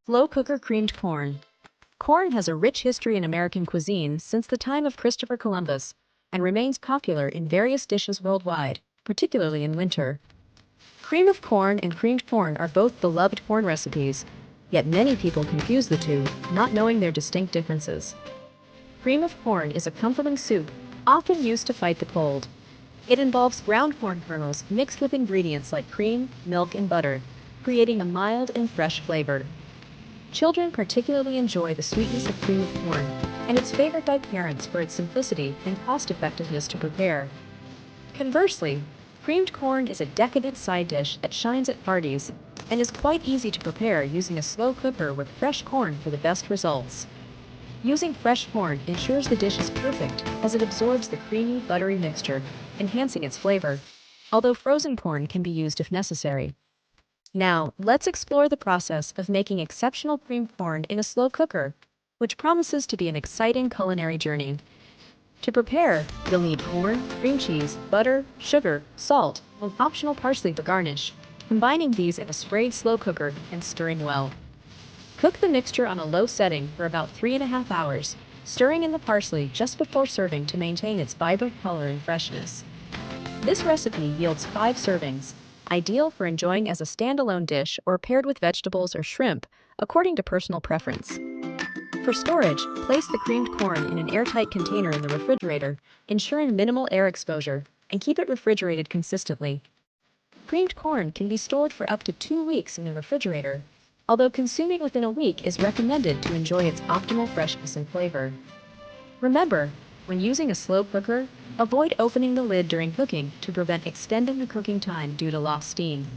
Slow cooker creamed corn. Corn has a rich history in American cuisine since the time of Christopher Columbus and remains popular in various dishes worldwide, particularly in winter. Cream of corn and creamed corn are both beloved corn recipes, yet many people confuse the two, not knowing their distinct differences. Cream of corn is a comforting soup, often used to fight the cold. It involves ground corn kernels mixed with ingredients like cream, milk, and butter, creating a mild and fresh flavor. Children particularly enjoy the sweetness of cream of corn, and it's favored by parents for its simplicity and cost-effectiveness to prepare. Conversely, creamed corn is a decadent side dish that shines at parties and is quite easy to prepare using a slow cooker with fresh corn for the best results. Using fresh corn ensures the dish is perfect as it absorbs the creamy, buttery mixture, enhancing its flavor, although frozen corn can be used if necessary. Now, let's explore the process of making exceptional creamed corn in a slow cooker, which promises to be an exciting culinary journey. To prepare, you'll need corn, cream cheese, butter, sugar, salt, and optional parsley for garnish, combining these in a sprayed slow cooker and stirring well. Cook the mixture on a low setting for about 3.5 hours, stirring in the parsley just before serving to maintain its vibrant color and freshness. This recipe yields 5 servings, ideal for enjoying as a standalone dish or paired with vegetables or shrimp, according to personal preference. For storage, place the creamed corn in an airtight container in the refrigerator, ensuring minimal air exposure, and keep it refrigerated consistently. Creamed corn can be stored for up to 2 weeks in the refrigerator, although consuming within a week is recommended to enjoy its optimal freshness and flavor. Remember, when using a slow cooker, avoid opening the lid during cooking to prevent extending the cooking time due to lost steam.